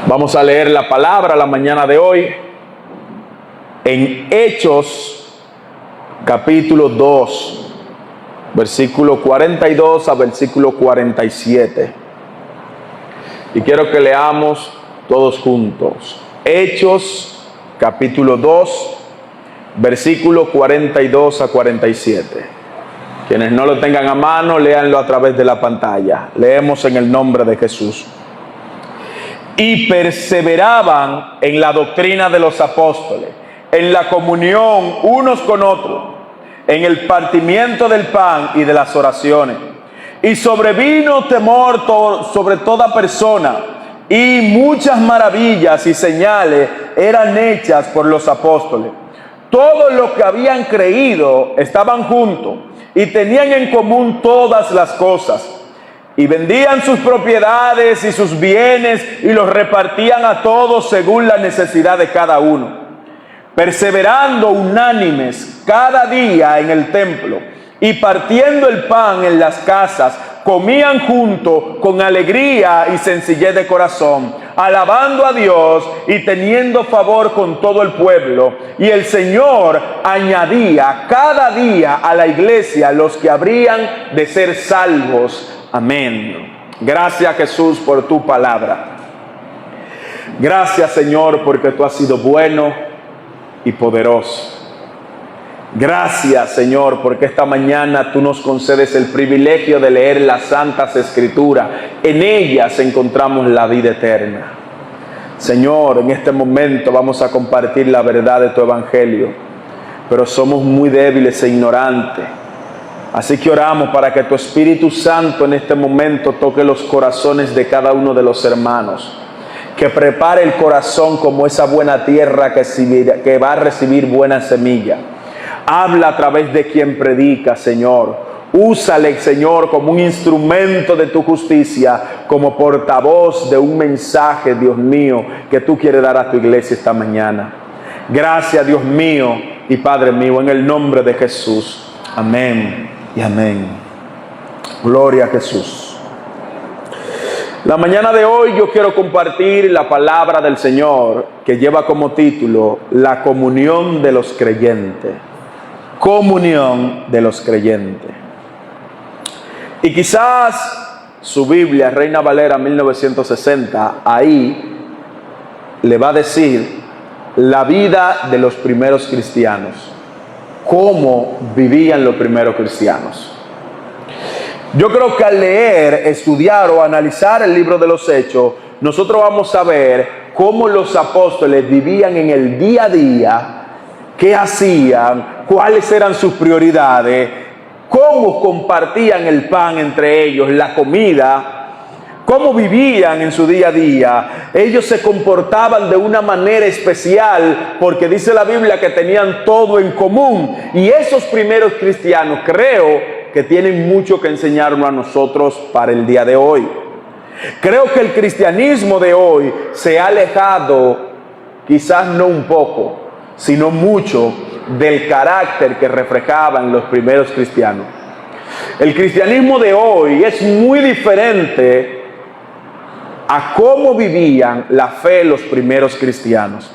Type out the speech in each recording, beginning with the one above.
Vamos a leer la palabra la mañana de hoy en Hechos capítulo 2, versículo 42 a versículo 47. Y quiero que leamos todos juntos. Hechos capítulo 2, versículo 42 a 47. Quienes no lo tengan a mano, léanlo a través de la pantalla. Leemos en el nombre de Jesús. Y perseveraban en la doctrina de los apóstoles, en la comunión unos con otros, en el partimiento del pan y de las oraciones. Y sobrevino temor sobre toda persona, y muchas maravillas y señales eran hechas por los apóstoles. Todos los que habían creído estaban juntos y tenían en común todas las cosas. Y vendían sus propiedades y sus bienes y los repartían a todos según la necesidad de cada uno. Perseverando unánimes cada día en el templo y partiendo el pan en las casas, comían juntos con alegría y sencillez de corazón, alabando a Dios y teniendo favor con todo el pueblo. Y el Señor añadía cada día a la iglesia los que habrían de ser salvos. Amén. Gracias, Jesús, por tu palabra. Gracias, Señor, porque tú has sido bueno y poderoso. Gracias, Señor, porque esta mañana tú nos concedes el privilegio de leer las Santas Escrituras. En ellas encontramos la vida eterna. Señor, en este momento vamos a compartir la verdad de tu Evangelio, pero somos muy débiles e ignorantes. Así que oramos para que tu Espíritu Santo en este momento toque los corazones de cada uno de los hermanos, que prepare el corazón como esa buena tierra que va a recibir buena semilla. Habla a través de quien predica, Señor. Úsale, Señor, como un instrumento de tu justicia, como portavoz de un mensaje, Dios mío, que tú quieres dar a tu iglesia esta mañana. Gracias, Dios mío y Padre mío, en el nombre de Jesús. Amén y amén. Gloria a Jesús. La mañana de hoy yo quiero compartir la palabra del Señor que lleva como título la comunión de los creyentes. Comunión de los creyentes. Y quizás su Biblia, Reina Valera 1960, ahí le va a decir la vida de los primeros cristianos. Cómo vivían los primeros cristianos. Yo creo que al leer, estudiar o analizar el libro de los Hechos, nosotros vamos a ver cómo los apóstoles vivían en el día a día, qué hacían, cuáles eran sus prioridades, cómo compartían el pan entre ellos, la comida, cómo vivían en su día a día. Ellos se comportaban de una manera especial porque dice la Biblia que tenían todo en común. Y esos primeros cristianos creo que tienen mucho que enseñarnos a nosotros para el día de hoy. Creo que el cristianismo de hoy se ha alejado, quizás no un poco, sino mucho, del carácter que reflejaban los primeros cristianos. El cristianismo de hoy es muy diferente a cómo vivían la fe los primeros cristianos.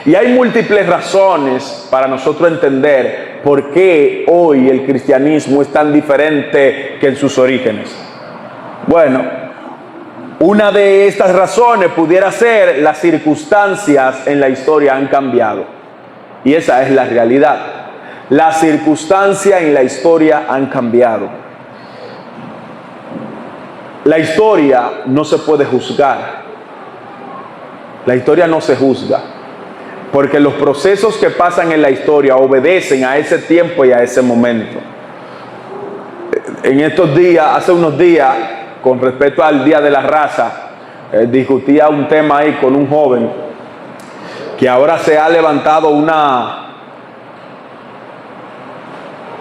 Y hay múltiples razones para nosotros entender por qué hoy el cristianismo es tan diferente que en sus orígenes. Bueno, una de estas razones pudiera ser las circunstancias en la historia han cambiado. Y esa es la realidad. Las circunstancias en la historia han cambiado. La historia no se puede juzgar. La historia no se juzga. Porque los procesos que pasan en la historia obedecen a ese tiempo y a ese momento. En estos días, hace unos días, con respecto al Día de la Raza, discutía un tema ahí con un joven que ahora se ha levantado unas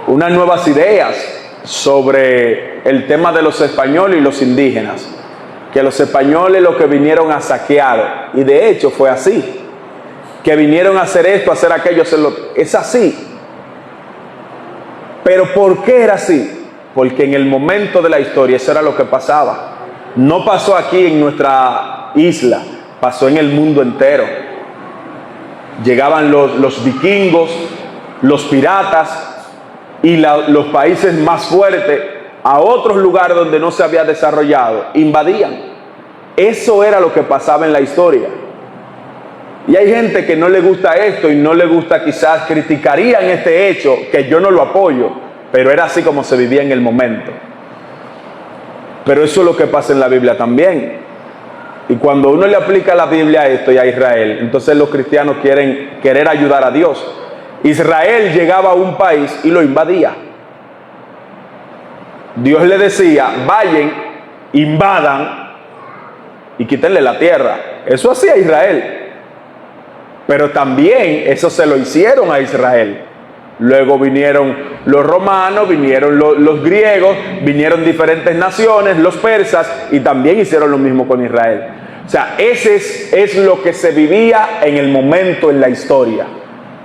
nuevas ideas sobre el tema de los españoles y los indígenas, que los españoles lo que vinieron a saquear, y de hecho fue así, que vinieron a hacer esto, a hacer aquello, es así. Pero ¿por qué era así? Porque en el momento de la historia eso era lo que pasaba. No pasó aquí en nuestra isla, pasó en el mundo entero. Llegaban los vikingos, los piratas y los países más fuertes a otros lugares donde no se había desarrollado, invadían. Eso era lo que pasaba en la historia. Y hay gente que no le gusta esto y no le gusta, quizás criticarían este hecho, que yo no lo apoyo, pero era así como se vivía en el momento. Pero eso es lo que pasa en la Biblia también. Y cuando uno le aplica la Biblia a esto y a Israel, entonces los cristianos querer ayudar a Dios. Israel llegaba a un país y lo invadía. Dios le decía, vayan, invadan y quítenle la tierra. Eso hacía Israel. Pero también eso se lo hicieron a Israel. Luego vinieron los romanos, vinieron los griegos, vinieron diferentes naciones, los persas, y también hicieron lo mismo con Israel. O sea, ese es lo que se vivía en el momento en la historia.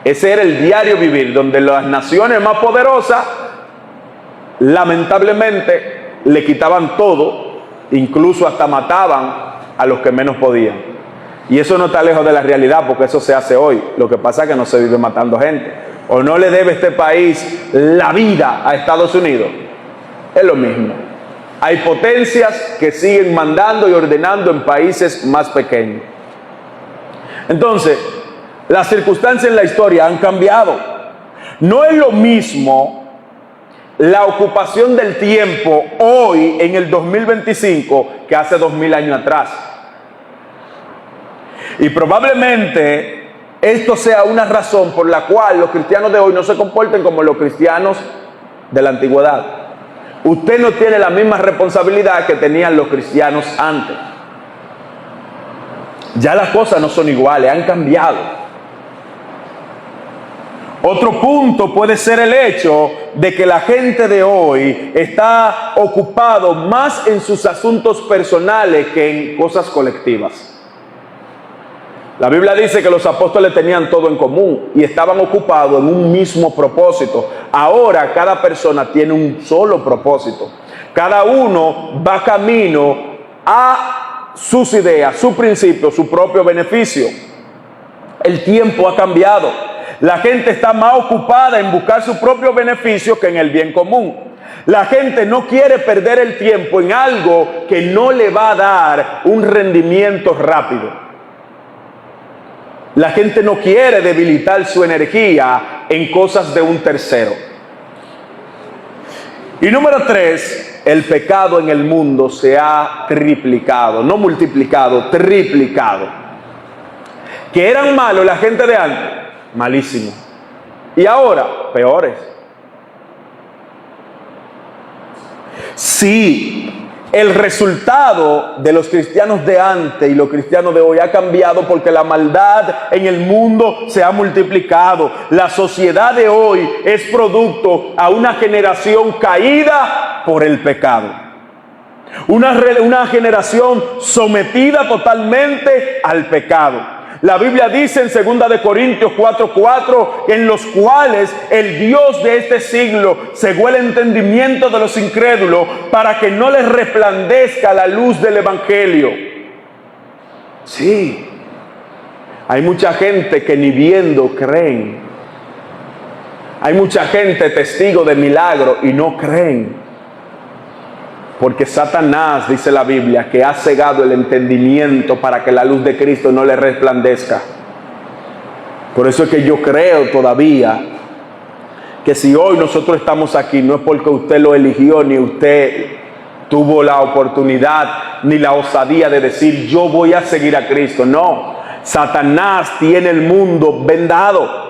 Ese era el diario vivir, donde las naciones más poderosas, lamentablemente, le quitaban todo, incluso hasta mataban a los que menos podían. Y eso no está lejos de la realidad, porque eso se hace hoy. Lo que pasa es que no se vive matando gente. ¿O no le debe este país la vida a Estados Unidos? Es lo mismo. Hay potencias que siguen mandando y ordenando en países más pequeños. Entonces, las circunstancias en la historia han cambiado. No es lo mismo la ocupación del tiempo hoy en el 2025 que hace 2000 años atrás. Y probablemente esto sea una razón por la cual los cristianos de hoy no se comporten como los cristianos de la antigüedad. Usted no tiene la misma responsabilidad que tenían los cristianos antes. Ya las cosas no son iguales, han cambiado. Otro punto puede ser el hecho de que la gente de hoy está ocupado más en sus asuntos personales que en cosas colectivas. La Biblia dice que los apóstoles tenían todo en común y estaban ocupados en un mismo propósito. Ahora cada persona tiene un solo propósito. Cada uno va camino a sus ideas, su principio, su propio beneficio. El tiempo ha cambiado. La gente está más ocupada en buscar su propio beneficio que en el bien común. La gente no quiere perder el tiempo en algo que no le va a dar un rendimiento rápido. La gente no quiere debilitar su energía en cosas de un tercero. Y número 3, el pecado en el mundo se ha triplicado, no multiplicado, triplicado. Que eran malos la gente de antes, malísimos. Y ahora, peores. Sí. El resultado de los cristianos de antes y los cristianos de hoy ha cambiado porque la maldad en el mundo se ha multiplicado. La sociedad de hoy es producto a una generación caída por el pecado. Una generación sometida totalmente al pecado. La Biblia dice en 2 Corintios 4:4, en los cuales el Dios de este siglo cegó el entendimiento de los incrédulos para que no les resplandezca la luz del Evangelio. Sí, hay mucha gente que ni viendo creen. Hay mucha gente testigo de milagros y no creen. Porque Satanás, dice la Biblia, que ha cegado el entendimiento para que la luz de Cristo no le resplandezca. Por eso es que yo creo todavía que si hoy nosotros estamos aquí, no es porque usted lo eligió, ni usted tuvo la oportunidad, ni la osadía de decir, yo voy a seguir a Cristo. No, Satanás tiene el mundo vendado.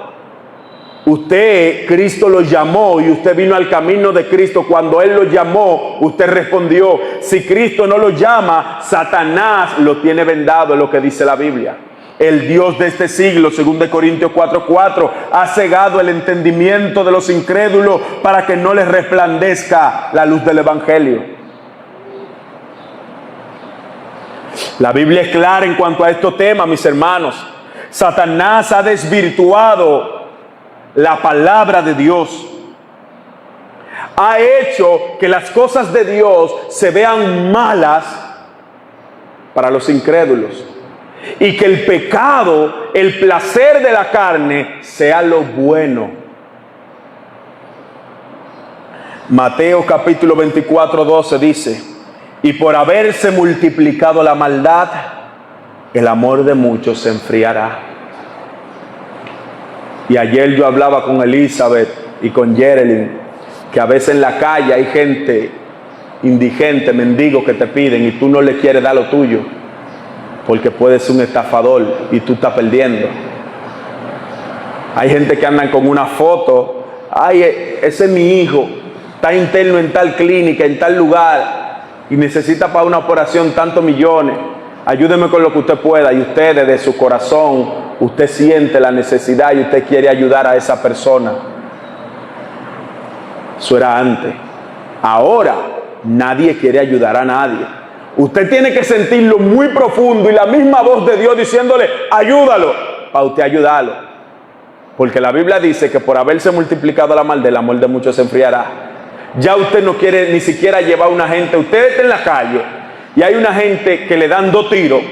Usted, Cristo lo llamó y usted vino al camino de Cristo. Cuando Él lo llamó, usted respondió. Si Cristo no lo llama, Satanás lo tiene vendado, es lo que dice la Biblia. El Dios de este siglo, 2 Corintios 4:4, ha cegado el entendimiento de los incrédulos para que no les resplandezca la luz del Evangelio. La Biblia es clara en cuanto a estos temas, mis hermanos. Satanás ha desvirtuado la palabra de Dios. Ha hecho que las cosas de Dios se vean malas para los incrédulos. Y que el pecado, el placer de la carne, sea lo bueno. Mateo capítulo 24, 12 dice: y por haberse multiplicado la maldad, el amor de muchos se enfriará. Y ayer yo hablaba con Elizabeth y con Geraldine, que a veces en la calle hay gente indigente, mendigos que te piden y tú no le quieres dar lo tuyo, porque puedes ser un estafador y tú estás perdiendo. Hay gente que andan con una foto: ay, ese es mi hijo, está interno en tal clínica, en tal lugar, y necesita para una operación tantos millones, ayúdeme con lo que usted pueda. Y usted desde su corazón, usted siente la necesidad y usted quiere ayudar a esa persona. Eso era antes. Ahora nadie quiere ayudar a nadie. Usted tiene que sentirlo muy profundo y la misma voz de Dios diciéndole: ayúdalo, para usted ayudarlo. Porque la Biblia dice que por haberse multiplicado la maldad, el amor de muchos se enfriará. Ya usted no quiere ni siquiera llevar a una gente. Usted está en la calle y hay una gente que le dan 2 tiros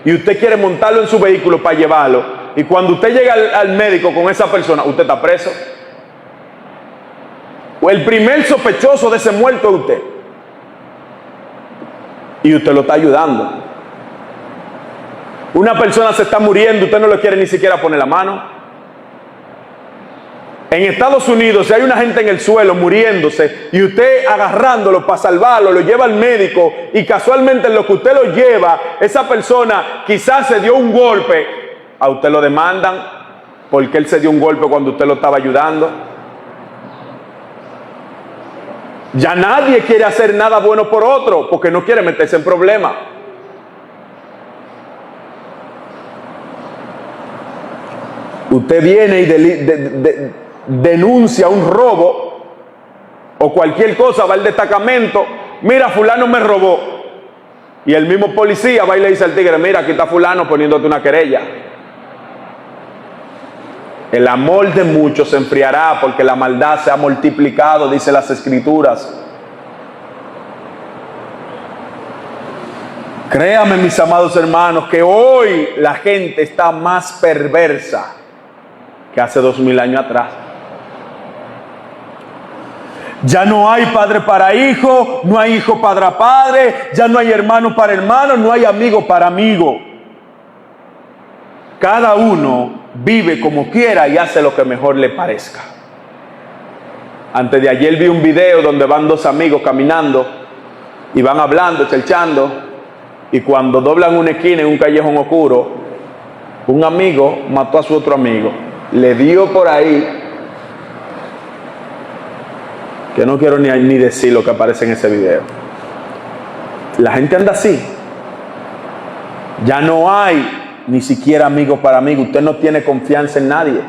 y usted quiere montarlo en su vehículo para llevarlo, y cuando usted llega al médico con esa persona, usted está preso. O el primer sospechoso de ese muerto es usted, y usted lo está ayudando. Una persona se está muriendo, usted no le quiere ni siquiera poner la mano. En Estados Unidos, si hay una gente en el suelo muriéndose y usted agarrándolo para salvarlo, lo lleva al médico, y casualmente en lo que usted lo lleva, esa persona quizás se dio un golpe, a usted lo demandan porque él se dio un golpe cuando usted lo estaba ayudando. Ya nadie quiere hacer nada bueno por otro porque no quiere meterse en problemas. Usted viene y denuncia un robo o cualquier cosa, va al destacamento: mira, fulano me robó. Y el mismo policía va y le dice al tigre: mira, aquí está fulano poniéndote una querella. El amor de muchos se enfriará porque la maldad se ha multiplicado, dice las Escrituras. Créame, mis amados hermanos, que hoy la gente está más perversa que hace 2000 años atrás. Ya no hay padre para hijo, no hay hijo para padre, ya no hay hermano para hermano, no hay amigo para amigo. Cada uno vive como quiera y hace lo que mejor le parezca. Antes de ayer vi un video donde van 2 amigos caminando y van hablando, chelchando, y cuando doblan una esquina en un callejón oscuro, un amigo mató a su otro amigo, le dio por ahí, que no quiero ni decir lo que aparece en ese video. La gente anda así. Ya no hay ni siquiera amigo para amigo. Usted no tiene confianza en nadie.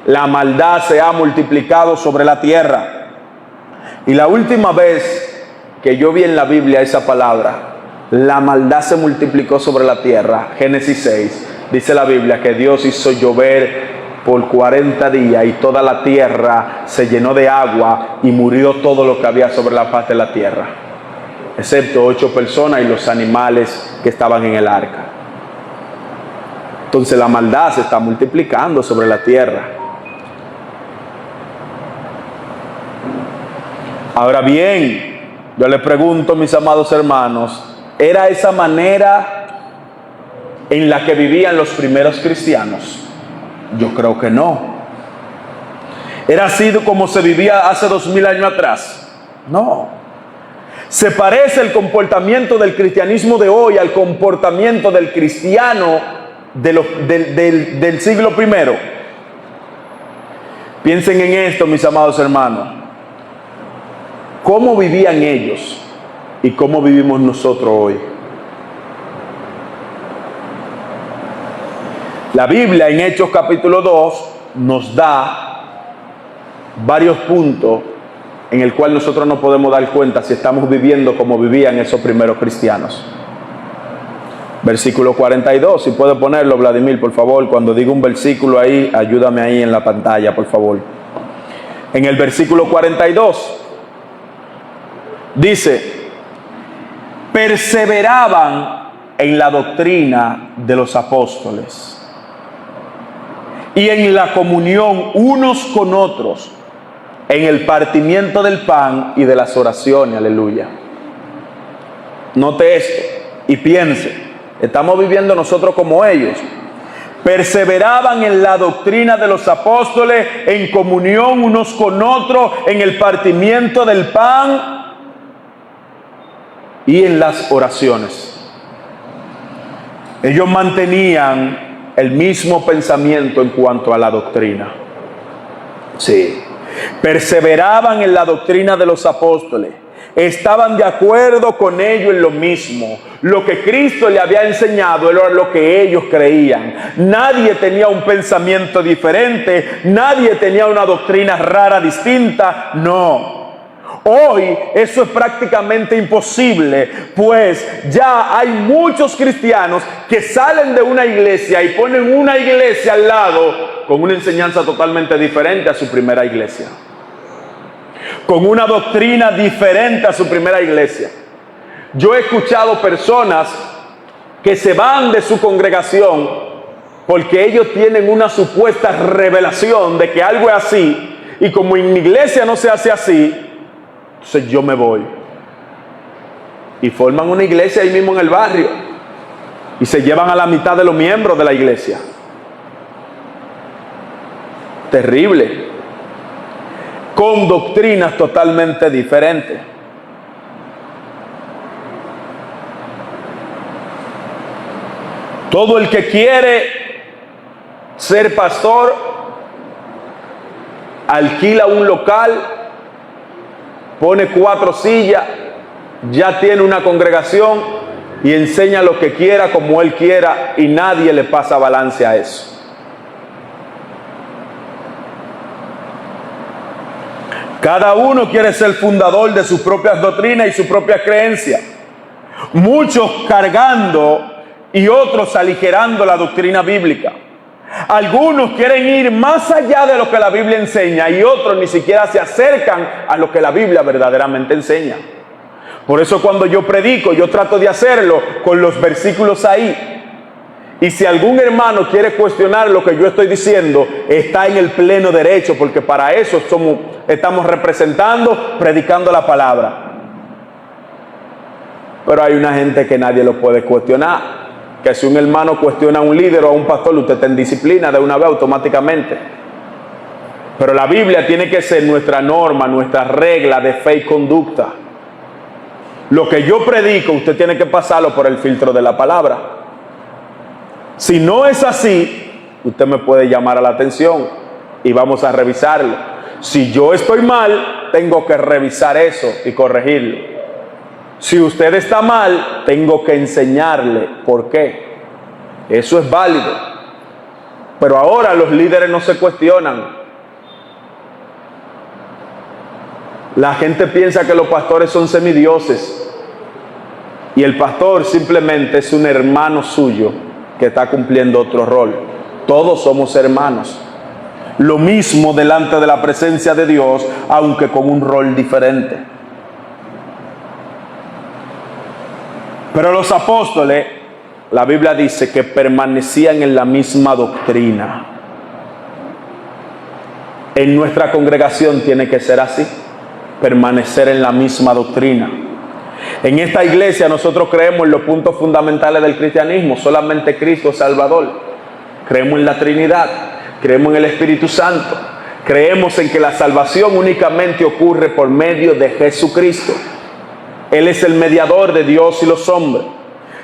La maldad se ha multiplicado sobre la tierra. Y la última vez que yo vi en la Biblia esa palabra, la maldad se multiplicó sobre la tierra, Génesis 6, dice la Biblia que Dios hizo llover por 40 días y toda la tierra se llenó de agua y murió todo lo que había sobre la faz de la tierra, excepto 8 personas y los animales que estaban en el arca. Entonces la maldad se está multiplicando sobre la tierra. Ahora bien, yo les pregunto, mis amados hermanos, ¿era esa manera en la que vivían los primeros cristianos? Yo creo que no. ¿Era así como se vivía hace 2000 años atrás? No. ¿Se parece el comportamiento del cristianismo de hoy al comportamiento del cristiano del siglo I? Piensen en esto, mis amados hermanos. ¿Cómo vivían ellos y cómo vivimos nosotros hoy? La Biblia en Hechos capítulo 2 nos da varios puntos en el cual nosotros nos podemos dar cuenta si estamos viviendo como vivían esos primeros cristianos. Versículo 42, si puede ponerlo, Vladimir, por favor. Cuando diga un versículo ahí, ayúdame ahí en la pantalla, por favor. En el versículo 42 dice: perseveraban en la doctrina de los apóstoles y en la comunión unos con otros, en el partimiento del pan y de las oraciones. Aleluya. Note esto y piense, estamos viviendo nosotros como ellos. Perseveraban en la doctrina de los apóstoles, en comunión unos con otros, en el partimiento del pan y en las oraciones. Ellos mantenían el mismo pensamiento en cuanto a la doctrina. Sí. Perseveraban en la doctrina de los apóstoles. Estaban de acuerdo con ellos en lo mismo. Lo que Cristo le había enseñado era lo que ellos creían. Nadie tenía un pensamiento diferente. Nadie tenía una doctrina rara, distinta. No. Hoy eso es prácticamente imposible, pues ya hay muchos cristianos que salen de una iglesia y ponen una iglesia al lado con una enseñanza totalmente diferente a su primera iglesia, con una doctrina diferente a su primera iglesia. Yo he escuchado personas que se van de su congregación porque ellos tienen una supuesta revelación de que algo es así, y como en mi iglesia no se hace así, entonces yo me voy. Y forman una iglesia ahí mismo en el barrio y se llevan a la mitad de los miembros de la iglesia. Terrible. Con doctrinas totalmente diferentes. Todo el que quiere ser pastor alquila un local, pone 4 sillas, ya tiene una congregación y enseña lo que quiera, como él quiera, y nadie le pasa balance a eso. Cada uno quiere ser fundador de sus propias doctrinas y sus propias creencias. Muchos cargando y otros aligerando la doctrina bíblica. Algunos quieren ir más allá de lo que la Biblia enseña y otros ni siquiera se acercan a lo que la Biblia verdaderamente enseña. Por eso cuando yo predico, yo trato de hacerlo con los versículos ahí. Y si algún hermano quiere cuestionar lo que yo estoy diciendo, está en el pleno derecho, porque para eso estamos representando, predicando la palabra. Pero hay una gente que nadie lo puede cuestionar. Que si un hermano cuestiona a un líder o a un pastor, usted está en disciplina de una vez automáticamente. Pero la Biblia tiene que ser nuestra norma, nuestra regla de fe y conducta. Lo que yo predico, usted tiene que pasarlo por el filtro de la palabra. Si no es así, usted me puede llamar a la atención y vamos a revisarlo. Si yo estoy mal, tengo que revisar eso y corregirlo. Si usted está mal, tengo que enseñarle por qué. Eso es válido. Pero ahora los líderes no se cuestionan. La gente piensa que los pastores son semidioses. Y el pastor simplemente es un hermano suyo que está cumpliendo otro rol. Todos somos hermanos. Lo mismo delante de la presencia de Dios, aunque con un rol diferente. Pero los apóstoles, la Biblia dice que permanecían en la misma doctrina. En nuestra congregación tiene que ser así, permanecer en la misma doctrina. En esta iglesia nosotros creemos en los puntos fundamentales del cristianismo, solamente Cristo es Salvador. Creemos en la Trinidad, creemos en el Espíritu Santo, creemos en que la salvación únicamente ocurre por medio de Jesucristo. Él es el mediador de Dios y los hombres.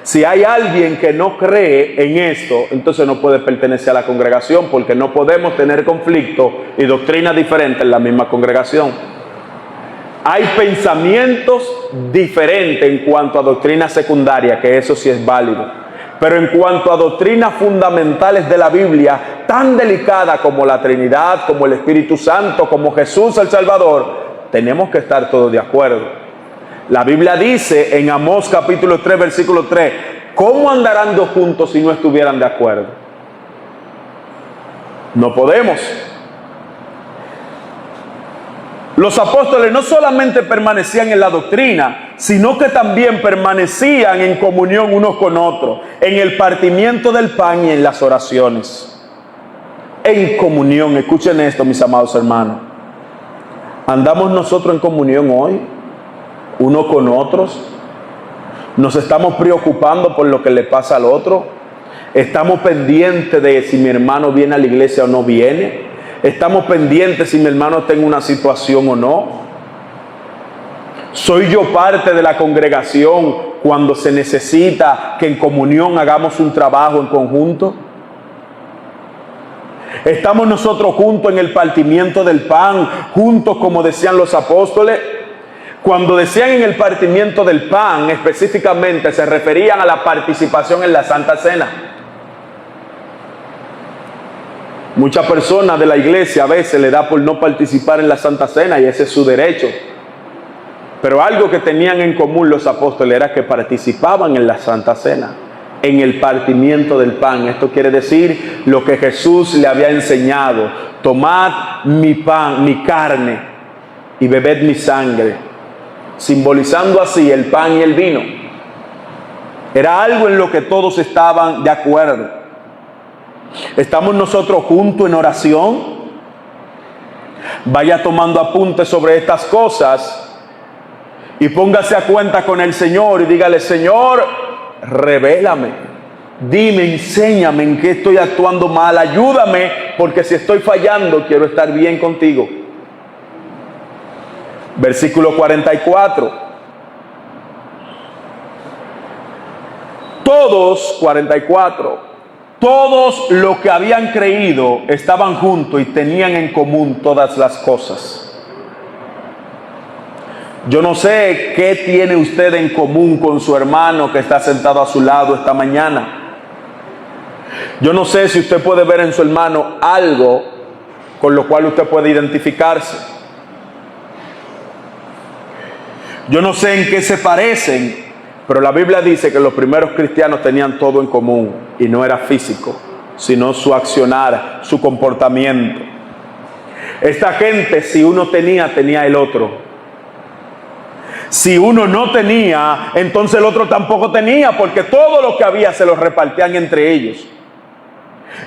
Si hay alguien que no cree en esto, entonces no puede pertenecer a la congregación, porque no podemos tener conflicto y doctrinas diferentes en la misma congregación. Hay pensamientos diferentes en cuanto a doctrina secundaria, que eso sí es válido. Pero en cuanto a doctrinas fundamentales de la Biblia, tan delicada como la Trinidad, como el Espíritu Santo, como Jesús el Salvador, tenemos que estar todos de acuerdo. La Biblia dice en Amós capítulo 3, versículo 3, ¿cómo andarán dos juntos si no estuvieran de acuerdo? No podemos. Los apóstoles no solamente permanecían en la doctrina, sino que también permanecían en comunión unos con otros, en el partimiento del pan y en las oraciones. En comunión, escuchen esto, mis amados hermanos. ¿Andamos nosotros en comunión hoy, uno con otros? ¿Nos estamos preocupando por lo que le pasa al otro? ¿Estamos pendientes de si mi hermano viene a la iglesia o no viene? ¿Estamos pendientes si mi hermano está en una situación o no? ¿Soy yo parte de la congregación cuando se necesita que en comunión hagamos un trabajo en conjunto? ¿Estamos nosotros juntos en el partimiento del pan, juntos como decían los apóstoles? Cuando decían en el partimiento del pan, específicamente se referían a la participación en la Santa Cena. Muchas personas de la iglesia a veces le da por no participar en la Santa Cena y ese es su derecho. Pero algo que tenían en común los apóstoles era que participaban en la Santa Cena, en el partimiento del pan. Esto quiere decir lo que Jesús le había enseñado: tomad mi pan, mi carne, y bebed mi sangre, simbolizando así el pan y el vino. Era algo en lo que todos estaban de acuerdo. ¿Estamos nosotros juntos en oración? Vaya tomando apuntes sobre estas cosas y póngase a cuenta con el Señor y dígale: Señor, revélame, dime, enséñame en qué estoy actuando mal, ayúdame, porque si estoy fallando quiero estar bien contigo. Versículo 44. Todos los que habían creído estaban juntos y tenían en común todas las cosas. Yo no sé qué tiene usted en común con su hermano que está sentado a su lado esta mañana. Yo no sé si usted puede ver en su hermano algo con lo cual usted puede identificarse. Yo no sé en qué se parecen, pero la Biblia dice que los primeros cristianos tenían todo en común, y no era físico, sino su accionar, su comportamiento. Esta gente, si uno tenía el otro. Si uno no tenía, entonces el otro tampoco tenía, porque todo lo que había se lo repartían entre ellos.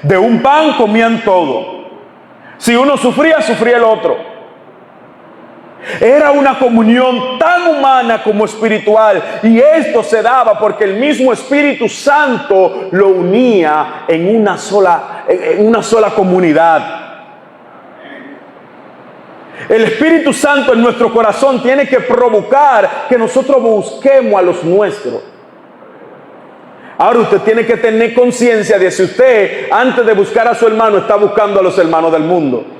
De un pan comían todo. Si uno sufría, sufría el otro. Era una comunión tan humana como espiritual, y esto se daba porque el mismo Espíritu Santo lo unía en una sola comunidad. El Espíritu Santo en nuestro corazón tiene que provocar que nosotros busquemos a los nuestros. Ahora usted tiene que tener conciencia de si usted, antes de buscar a su hermano, está buscando a los hermanos del mundo.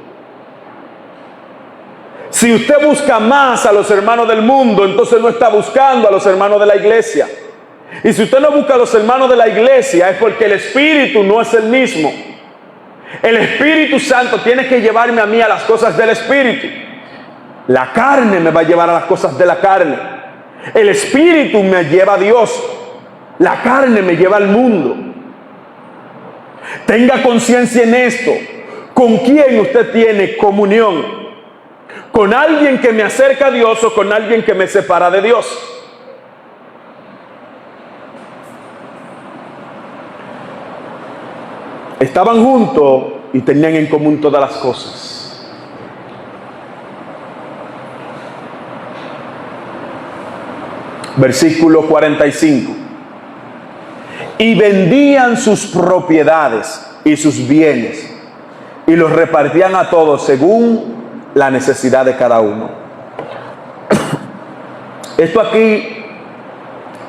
Si usted busca más a los hermanos del mundo, entonces no está buscando a los hermanos de la iglesia. Y si usted no busca a los hermanos de la iglesia, es porque el Espíritu no es el mismo. El Espíritu Santo tiene que llevarme a mí a las cosas del Espíritu. La carne me va a llevar a las cosas de la carne. El Espíritu me lleva a Dios. La carne me lleva al mundo. Tenga conciencia en esto. ¿Con quién usted tiene comunión? ¿Con alguien que me acerca a Dios o con alguien que me separa de Dios? Estaban juntos y tenían en común todas las cosas. Versículo 45. Y vendían sus propiedades y sus bienes y los repartían a todos según la necesidad de cada uno. Esto aquí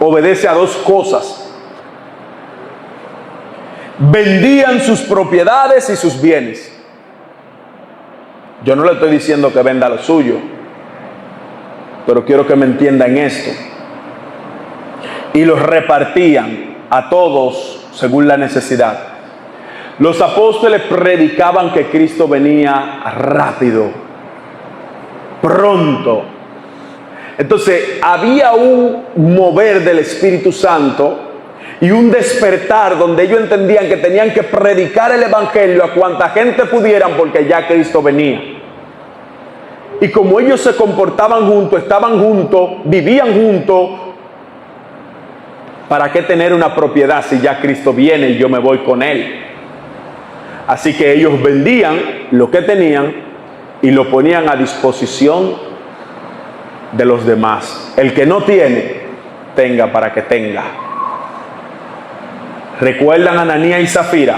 obedece a dos cosas. Vendían sus propiedades y sus bienes. Yo no le estoy diciendo que venda lo suyo, pero quiero que me entiendan esto. Y los repartían a todos según la necesidad. Los apóstoles predicaban que Cristo venía rápido, pronto. Entonces había un mover del Espíritu Santo y un despertar donde ellos entendían que tenían que predicar el evangelio a cuanta gente pudieran, porque ya Cristo venía. Y como ellos se comportaban juntos, estaban juntos, vivían juntos, ¿para qué tener una propiedad si ya Cristo viene y yo me voy con Él? Así que ellos vendían lo que tenían y lo ponían a disposición de los demás. El que no tiene, tenga para que tenga. ¿Recuerdan a Ananías y Zafira?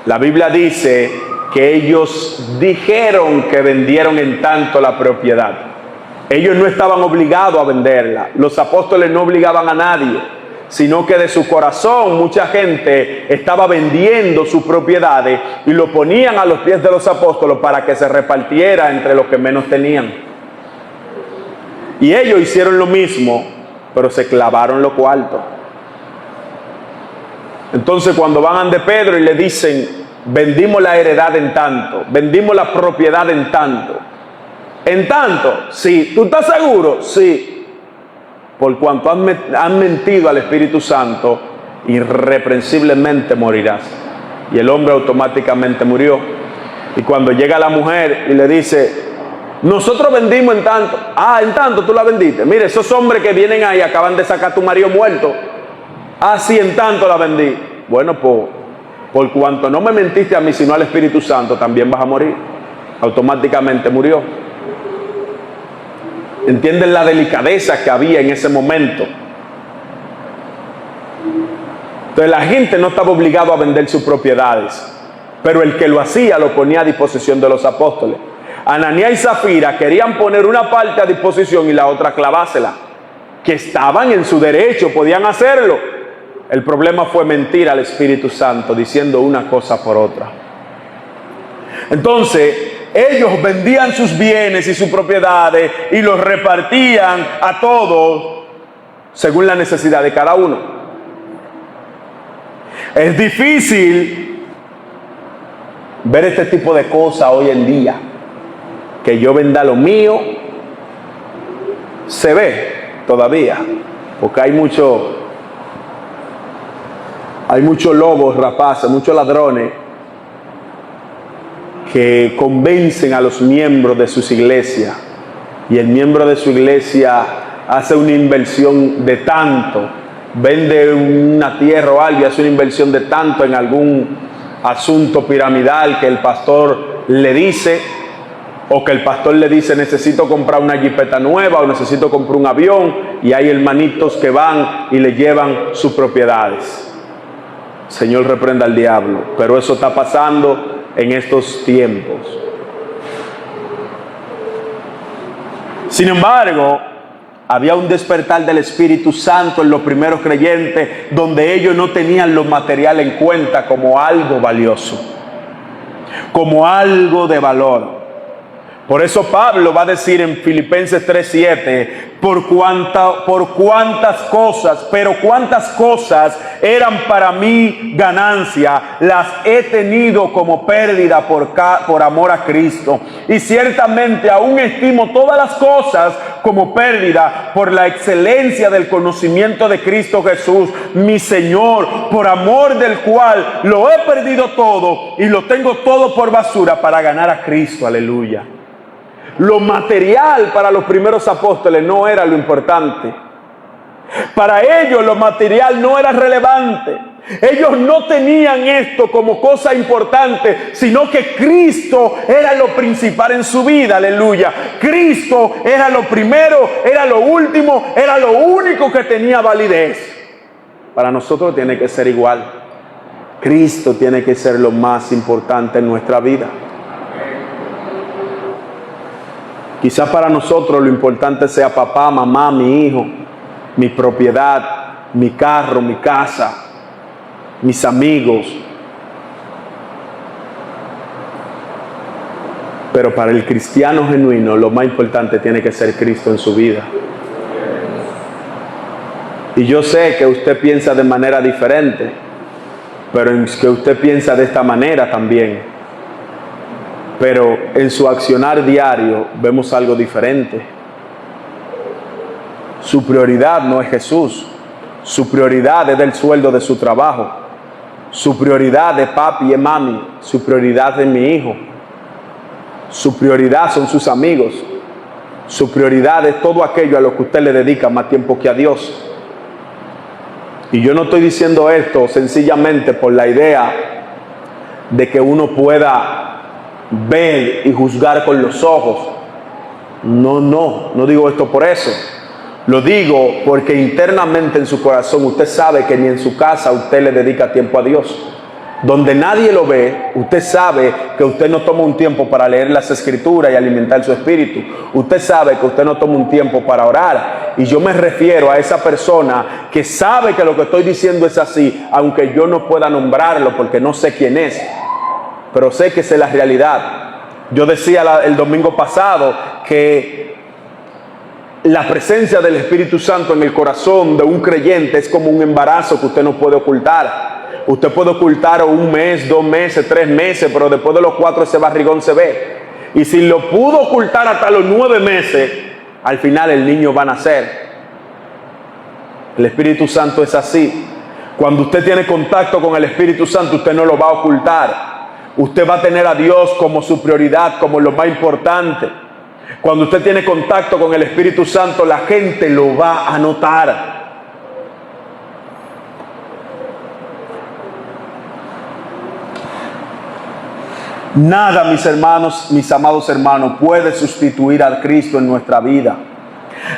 La Biblia dice que ellos dijeron que vendieron en tanto la propiedad. Ellos no estaban obligados a venderla. Los apóstoles no obligaban a nadie, sino que de su corazón mucha gente estaba vendiendo sus propiedades y lo ponían a los pies de los apóstoles para que se repartiera entre los que menos tenían. Y ellos hicieron lo mismo, pero se clavaron los cuartos. Entonces cuando van ante Pedro y le dicen, vendimos la heredad en tanto, vendimos la propiedad en tanto. ¿En tanto? Sí. ¿Tú estás seguro? Sí. Por cuanto han mentido al Espíritu Santo, irreprensiblemente morirás. Y el hombre automáticamente murió. Y cuando llega la mujer y le dice, nosotros vendimos en tanto. Ah, en tanto tú la vendiste. Mire, esos hombres que vienen ahí acaban de sacar a tu marido muerto. Ah, sí, en tanto la vendí. Bueno, pues, por cuanto no me mentiste a mí, sino al Espíritu Santo, también vas a morir. Automáticamente murió. ¿Entienden la delicadeza que había en ese momento? Entonces la gente no estaba obligada a vender sus propiedades, pero el que lo hacía lo ponía a disposición de los apóstoles. Ananías y Zafira querían poner una parte a disposición y la otra clavársela, que estaban en su derecho, podían hacerlo. El problema fue mentir al Espíritu Santo diciendo una cosa por otra. Entonces ellos vendían sus bienes y sus propiedades y los repartían a todos según la necesidad de cada uno. Es difícil ver este tipo de cosas hoy en día. Que yo venda lo mío, se ve todavía, porque hay muchos lobos rapaces, muchos ladrones que convencen a los miembros de sus iglesias, y el miembro de su iglesia hace una inversión de tanto, vende una tierra o algo y hace una inversión de tanto en algún asunto piramidal que el pastor le dice, o que el pastor le dice necesito comprar una jipeta nueva o necesito comprar un avión, y hay hermanitos que van y le llevan sus propiedades. Señor reprenda al diablo, pero eso está pasando en estos tiempos. Sin embargo, había un despertar del Espíritu Santo en los primeros creyentes, donde ellos no tenían lo material en cuenta como algo valioso, como algo de valor. Por eso Pablo va a decir en Filipenses 3:7, por cuántas cosas, pero cuántas cosas eran para mí ganancia, las he tenido como pérdida por amor a Cristo. Y ciertamente aún estimo todas las cosas como pérdida por la excelencia del conocimiento de Cristo Jesús, mi Señor, por amor del cual lo he perdido todo y lo tengo todo por basura para ganar a Cristo. Aleluya. Lo material para los primeros apóstoles no era lo importante. Para ellos lo material no era relevante. Ellos no tenían esto como cosa importante, sino que Cristo era lo principal en su vida. Aleluya. Cristo era lo primero, era lo último, era lo único que tenía validez. Para nosotros tiene que ser igual. Cristo tiene que ser lo más importante en nuestra vida. Quizás para nosotros lo importante sea papá, mamá, mi hijo, mi propiedad, mi carro, mi casa, mis amigos. Pero para el cristiano genuino lo más importante tiene que ser Cristo en su vida. Y yo sé que usted piensa de manera diferente, pero es que usted piensa de esta manera también. Pero en su accionar diario vemos algo diferente. Su prioridad no es Jesús. Su prioridad es el sueldo de su trabajo. Su prioridad es papi y mami. Su prioridad es mi hijo. Su prioridad son sus amigos. Su prioridad es todo aquello a lo que usted le dedica más tiempo que a Dios. Y yo no estoy diciendo esto sencillamente por la idea de que uno pueda ver y juzgar con los ojos. No digo esto por eso. Lo digo porque internamente en su corazón usted sabe que ni en su casa usted le dedica tiempo a Dios. Donde nadie lo ve, usted sabe que usted no toma un tiempo para leer las escrituras y alimentar su espíritu. Usted sabe que usted no toma un tiempo para orar. Y yo me refiero a esa persona que sabe que lo que estoy diciendo es así, aunque yo no pueda nombrarlo porque no sé quién es, pero sé que esa es la realidad. Yo decía el domingo pasado que la presencia del Espíritu Santo en el corazón de un creyente es como un embarazo que usted no puede ocultar. Usted puede ocultar 1 mes, 2 meses, 3 meses, pero después de los 4 ese barrigón se ve. Y si lo pudo ocultar hasta los 9 meses, al final el niño va a nacer. El Espíritu Santo es así. Cuando usted tiene contacto con el Espíritu Santo, usted no lo va a ocultar. Usted va a tener a Dios como su prioridad, como lo más importante. Cuando usted tiene contacto con el Espíritu Santo, la gente lo va a notar. Nada, mis hermanos, mis amados hermanos, puede sustituir a Cristo en nuestra vida.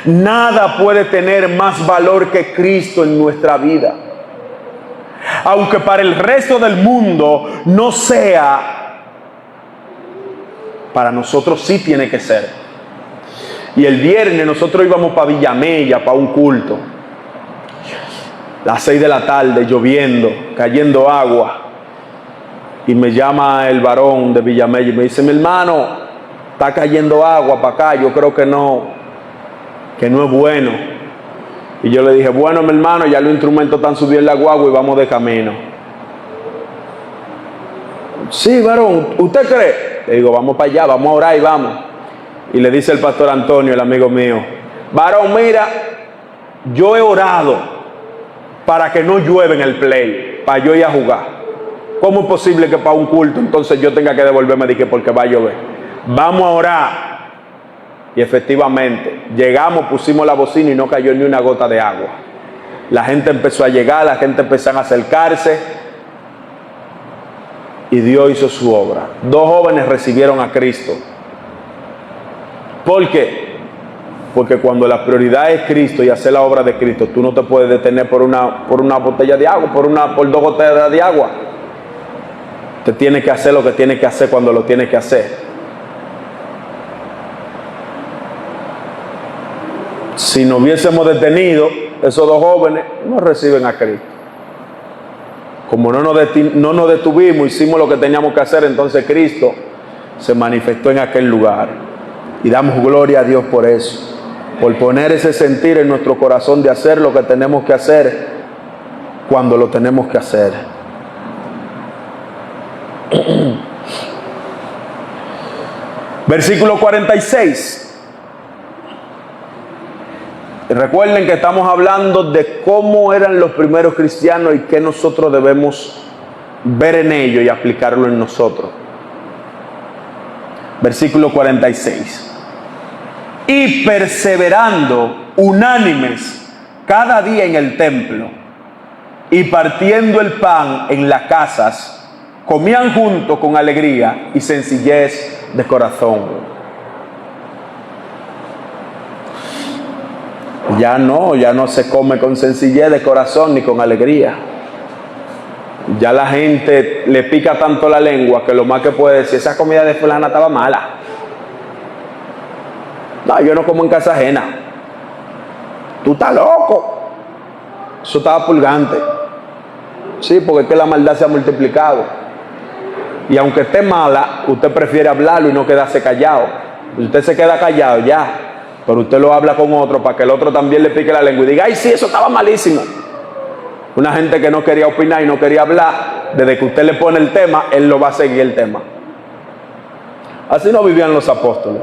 Nada puede tener más valor que Cristo en nuestra vida. Aunque para el resto del mundo no sea, para nosotros sí tiene que ser. Y el viernes nosotros íbamos para Villamella, para un culto. Las 6 de la tarde, lloviendo, cayendo agua. Y me llama el varón de Villamella y me dice: mi hermano, está cayendo agua para acá, yo creo que no es bueno. Y yo le dije: bueno, mi hermano, ya los instrumentos están subiendo la guagua y vamos de camino. Sí, varón, ¿usted cree? Le digo: vamos para allá, vamos a orar y vamos. Y le dice el pastor Antonio, el amigo mío: varón, mira, yo he orado para que no llueva en el play, para yo ir a jugar. ¿Cómo es posible que para un culto entonces yo tenga que devolverme de que porque va a llover? Vamos a orar. Y efectivamente, llegamos, pusimos la bocina y no cayó ni una gota de agua. La gente empezó a llegar, la gente empezó a acercarse y Dios hizo su obra. 2 jóvenes recibieron a Cristo. ¿Por qué? Porque cuando la prioridad es Cristo y hacer la obra de Cristo, tú no te puedes detener por una botella de agua, por 2 gotas de agua. Usted tiene que hacer lo que tiene que hacer cuando lo tiene que hacer. Si no hubiésemos detenido, esos 2 jóvenes no reciben a Cristo. Como no nos detuvimos, hicimos lo que teníamos que hacer, entonces Cristo se manifestó en aquel lugar. Y damos gloria a Dios por eso, por poner ese sentir en nuestro corazón de hacer lo que tenemos que hacer cuando lo tenemos que hacer. Versículo 46. Recuerden que estamos hablando de cómo eran los primeros cristianos y qué nosotros debemos ver en ellos y aplicarlo en nosotros. Versículo 46. Y perseverando unánimes cada día en el templo y partiendo el pan en las casas, comían juntos con alegría y sencillez de corazón. Ya no se come con sencillez de corazón ni con alegría. Ya la gente le pica tanto la lengua que lo más que puede decir: esa comida de fulana estaba mala. No, yo no como en casa ajena. Tú estás loco. Eso estaba pulgante. Sí, porque es que la maldad se ha multiplicado. Y aunque esté mala, usted prefiere hablarlo y no quedarse callado. Usted se queda callado ya, pero usted lo habla con otro para que el otro también le pique la lengua y diga: ay, sí, eso estaba malísimo. Una gente que no quería opinar y no quería hablar, desde que usted le pone el tema, él lo va a seguir el tema. Así no vivían los apóstoles.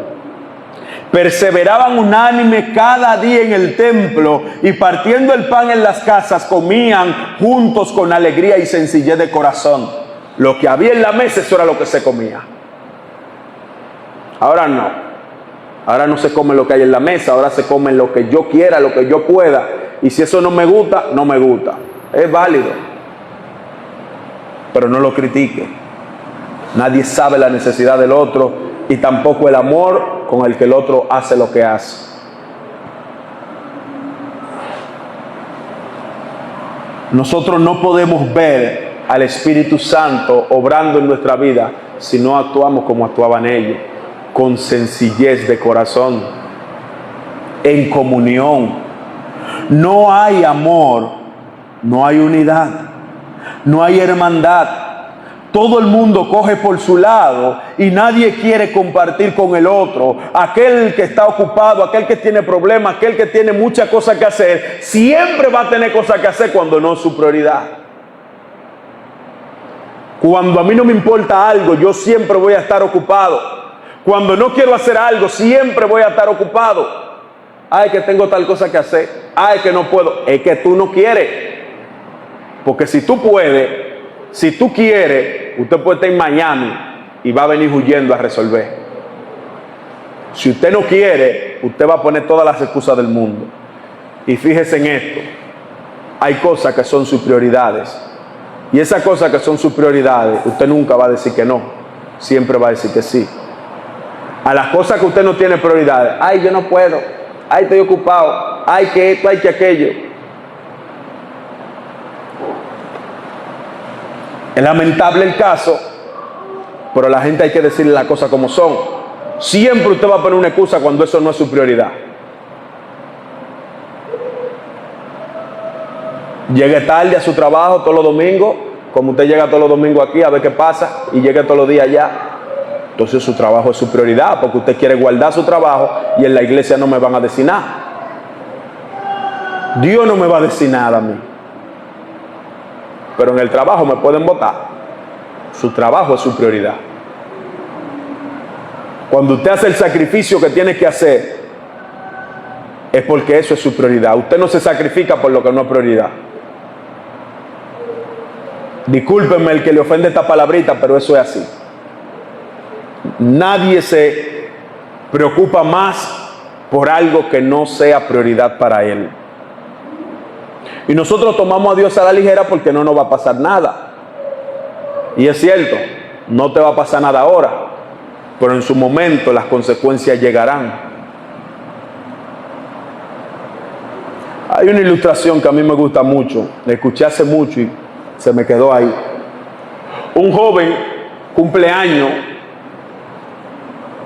Perseveraban unánime cada día en el templo y partiendo el pan en las casas, comían juntos con alegría y sencillez de corazón. Lo que había en la mesa, eso era lo que se comía. Ahora no. Ahora no se come lo que hay en la mesa, ahora se come lo que yo quiera, lo que yo pueda. Y si eso no me gusta, no me gusta. Es válido. Pero no lo critique. Nadie sabe la necesidad del otro y tampoco el amor con el que el otro hace lo que hace. Nosotros no podemos ver al Espíritu Santo obrando en nuestra vida si no actuamos como actuaban ellos, con sencillez de corazón, en comunión. No hay amor, no hay unidad, no hay hermandad. Todo el mundo coge por su lado y nadie quiere compartir con el otro. Aquel que está ocupado, aquel que tiene problemas, aquel que tiene muchas cosas que hacer, siempre va a tener cosas que hacer cuando no es su prioridad. Cuando a mí no me importa algo, yo siempre voy a estar ocupado. Cuando no quiero hacer algo, siempre voy a estar ocupado. Ay, que tengo tal cosa que hacer. Ay, que no puedo. Es que tú no quieres. Porque si tú puedes, si tú quieres, usted puede estar en Miami y va a venir huyendo a resolver. Si usted no quiere, usted va a poner todas las excusas del mundo. Y fíjese en esto. Hay cosas que son sus prioridades. Y esas cosas que son sus prioridades, usted nunca va a decir que no. Siempre va a decir que sí. A las cosas que usted no tiene prioridades. Ay, yo no puedo. Ay, estoy ocupado. Ay, que esto, ay, que aquello. Es lamentable el caso, pero a la gente hay que decirle las cosas como son. Siempre usted va a poner una excusa cuando eso no es su prioridad. Llegue tarde a su trabajo todos los domingos, como usted llega todos los domingos aquí a ver qué pasa, y llegue todos los días allá. Entonces su trabajo es su prioridad, porque usted quiere guardar su trabajo y en la iglesia no me van a decir nada. Dios no me va a decir nada a mí. Pero en el trabajo me pueden votar. Su trabajo es su prioridad. Cuando usted hace el sacrificio que tiene que hacer, es porque eso es su prioridad. Usted no se sacrifica por lo que no es prioridad. Discúlpenme el que le ofende esta palabrita, pero eso es así. Nadie se preocupa más por algo que no sea prioridad para él. Y nosotros tomamos a Dios a la ligera porque no nos va a pasar nada. Y es cierto, no te va a pasar nada ahora, pero en su momento las consecuencias llegarán. Hay una ilustración que a mí me gusta mucho, la escuché hace mucho y se me quedó ahí. Un joven cumpleaños,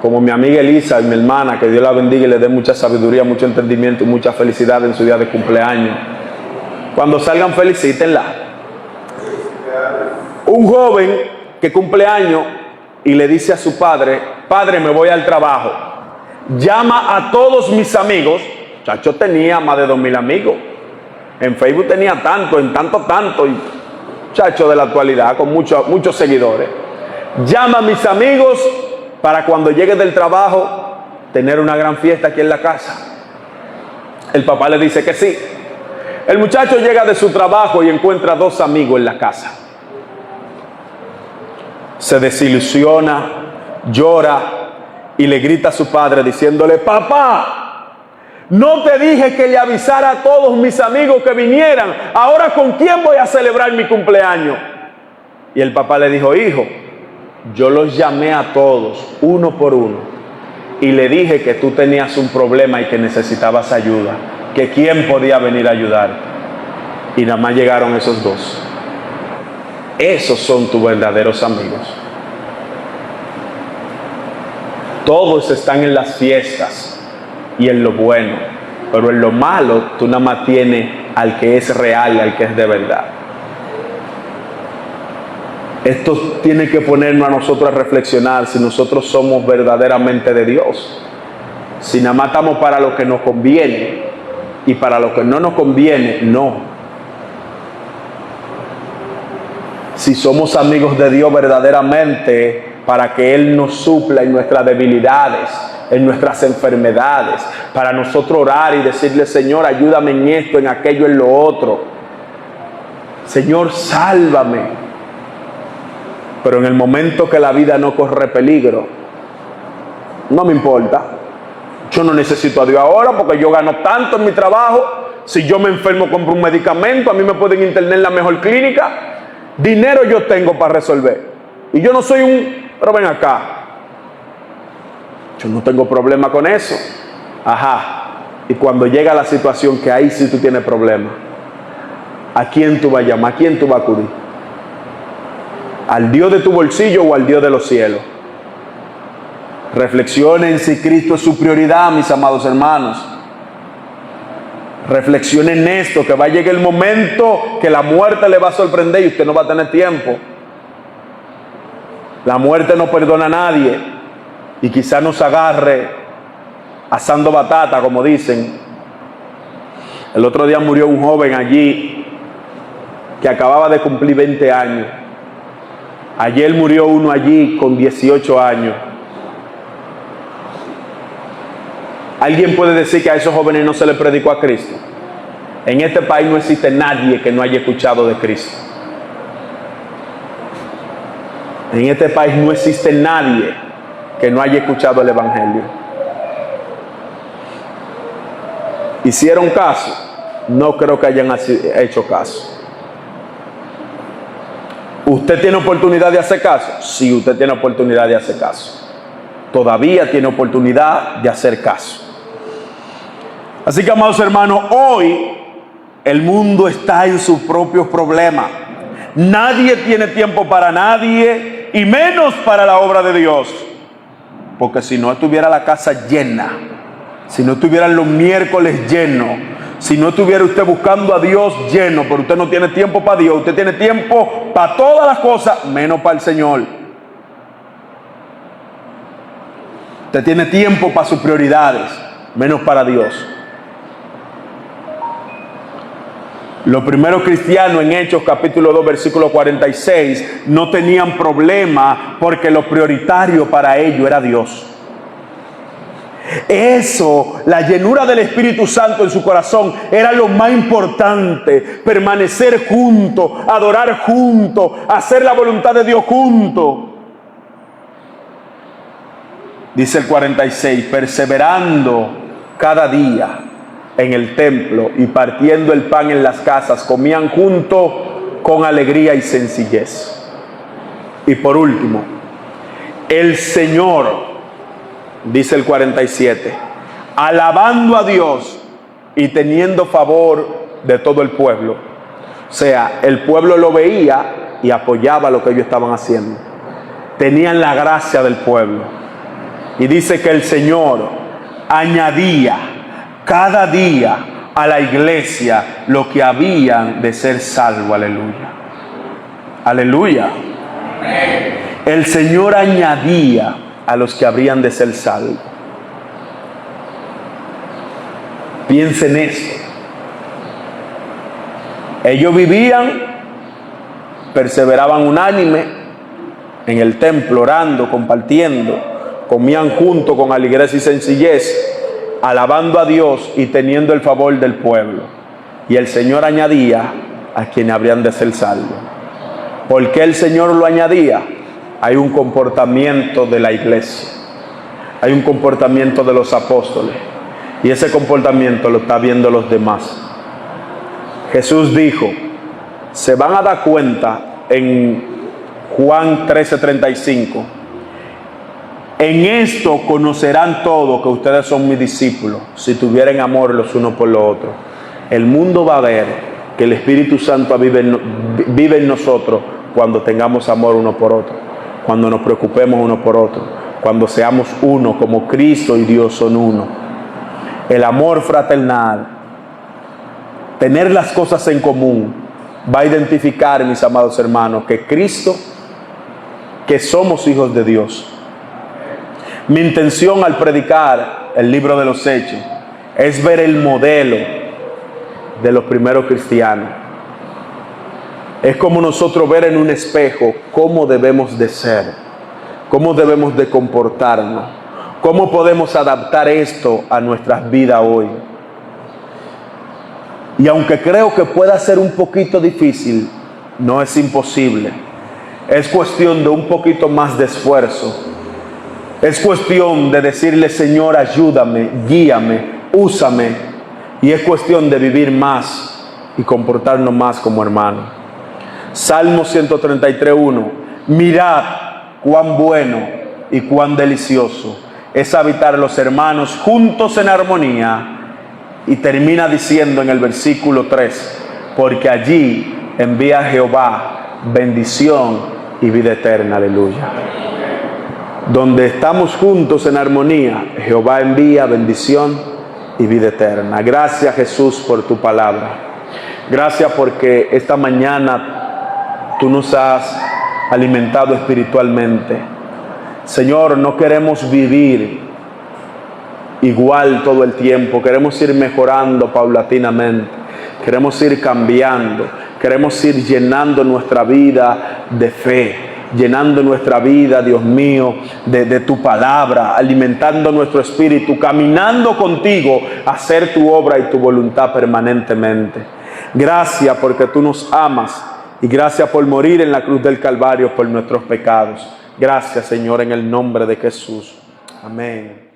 como mi amiga Elisa y mi hermana, que Dios la bendiga y le dé mucha sabiduría, mucho entendimiento y mucha felicidad en su día de cumpleaños. Cuando salgan, felicítenla. Un joven que cumple años y le dice a su padre: padre, me voy al trabajo. Llama a todos mis amigos. Chacho tenía más de 2,000 amigos. En Facebook tenía tanto, en tanto. Y chacho de la actualidad, con muchos seguidores. Llama a mis amigos para cuando llegue del trabajo tener una gran fiesta aquí en la casa. El papá le dice que sí. El muchacho llega de su trabajo y encuentra 2 amigos en la casa. Se desilusiona, llora y le grita a su padre diciéndole: papá, no te dije que le avisara a todos mis amigos que vinieran. Ahora, ¿con quién voy a celebrar mi cumpleaños? Y el papá le dijo: hijo, yo los llamé a todos, uno por uno, y le dije que tú tenías un problema y que necesitabas ayuda, que quién podía venir a ayudar. Y nada más llegaron esos 2. Esos son tus verdaderos amigos. Todos están en las fiestas y en lo bueno, pero en lo malo tú nada más tienes al que es real, al que es de verdad. Esto tiene que ponernos a nosotros a reflexionar si nosotros somos verdaderamente de Dios. Si nada más estamos para lo que nos conviene y para lo que no nos conviene, no. Si somos amigos de Dios verdaderamente, para que Él nos supla en nuestras debilidades, en nuestras enfermedades, para nosotros orar y decirle: Señor, ayúdame en esto, en aquello, en lo otro. Señor, sálvame. Pero en el momento que la vida no corre peligro, No me importa. Yo no necesito a Dios ahora porque yo gano tanto en mi trabajo. Si yo me enfermo, compro un medicamento. A mí me pueden internar en la mejor clínica. Dinero yo tengo para resolver. Y yo no soy pero ven acá. Yo no tengo problema con eso. Ajá. Y cuando llega la situación que ahí sí tú tienes problema, ¿a quién tú vas a llamar? ¿A quién tú vas a acudir? ¿Al Dios de tu bolsillo o al Dios de los cielos? Reflexionen si Cristo es su prioridad, mis amados hermanos. Reflexionen en esto, que va a llegar el momento que la muerte le va a sorprender y usted no va a tener tiempo. La muerte no perdona a nadie y quizás nos agarre asando batata, como dicen. El otro día murió un joven allí que acababa de cumplir 20 años. Ayer murió uno allí con 18 años. ¿Alguien puede decir que a esos jóvenes no se les predicó a Cristo? En este país no existe nadie que no haya escuchado de Cristo. En este país no existe nadie que no haya escuchado el Evangelio. ¿Hicieron caso? No creo que hayan hecho caso. ¿Usted tiene oportunidad de hacer caso? Sí, usted tiene oportunidad de hacer caso. Todavía tiene oportunidad de hacer caso. Así que, amados hermanos, hoy el mundo está en sus propios problemas. Nadie tiene tiempo para nadie y menos para la obra de Dios. Porque si no estuviera la casa llena, si no estuvieran los miércoles llenos, si no estuviera usted buscando a Dios lleno, pero usted no tiene tiempo para Dios, usted tiene tiempo para todas las cosas, menos para el Señor. Usted tiene tiempo para sus prioridades, menos para Dios. Los primeros cristianos en Hechos capítulo 2 versículo 46 no tenían problema porque lo prioritario para ellos era Dios. Eso, la llenura del Espíritu Santo en su corazón era lo más importante. Permanecer juntos, adorar juntos, hacer la voluntad de Dios juntos. Dice el 46, perseverando cada día en el templo y partiendo el pan en las casas, comían juntos con alegría y sencillez. Y por último, el Señor, dice el 47, alabando a Dios y teniendo favor de todo el pueblo. O sea, el pueblo lo veía y apoyaba lo que ellos estaban haciendo. Tenían la gracia del pueblo. Y dice que el Señor añadía cada día a la iglesia lo que habían de ser salvos. Aleluya. Aleluya. El Señor añadía a los que habrían de ser salvos. Piensen en esto. Ellos vivían, perseveraban unánime en el templo, orando, compartiendo, comían juntos con alegría y sencillez, alabando a Dios y teniendo el favor del pueblo. Y el Señor añadía a quienes habrían de ser salvos. ¿Por qué el Señor lo añadía? Hay un comportamiento de la iglesia, hay un comportamiento de los apóstoles, y ese comportamiento lo está viendo los demás. Jesús dijo, se van a dar cuenta en Juan 13:35, en esto conocerán todos que ustedes son mis discípulos, si tuvieren amor los unos por los otros. El mundo va a ver que el Espíritu Santo vive en nosotros cuando tengamos amor uno por otro, cuando nos preocupemos uno por otro, cuando seamos uno como Cristo y Dios son uno. El amor fraternal, tener las cosas en común, va a identificar, mis amados hermanos, que Cristo, que somos hijos de Dios. Mi intención al predicar el libro de los Hechos es ver el modelo de los primeros cristianos. Es como nosotros ver en un espejo cómo debemos de ser, cómo debemos de comportarnos, cómo podemos adaptar esto a nuestras vidas hoy. Y aunque creo que pueda ser un poquito difícil, no es imposible. Es cuestión de un poquito más de esfuerzo Es cuestión de decirle, Señor, ayúdame, guíame, úsame. Y es cuestión de vivir más y comportarnos más como hermanos. Salmo 133:1. Mirad cuán bueno y cuán delicioso es habitar los hermanos juntos en armonía. Y termina diciendo en el versículo 3, porque allí envía Jehová bendición y vida eterna. Aleluya. Donde estamos juntos en armonía, Jehová envía bendición y vida eterna. Gracias, Jesús, por tu palabra. Gracias porque esta mañana tú nos has alimentado espiritualmente. Señor, no queremos vivir igual todo el tiempo. Queremos ir mejorando paulatinamente. Queremos ir cambiando. Queremos ir llenando nuestra vida de fe, llenando nuestra vida, Dios mío, de tu palabra, alimentando nuestro espíritu, caminando contigo a hacer tu obra y tu voluntad permanentemente. Gracias porque tú nos amas y gracias por morir en la cruz del Calvario por nuestros pecados. Gracias, Señor, en el nombre de Jesús. Amén.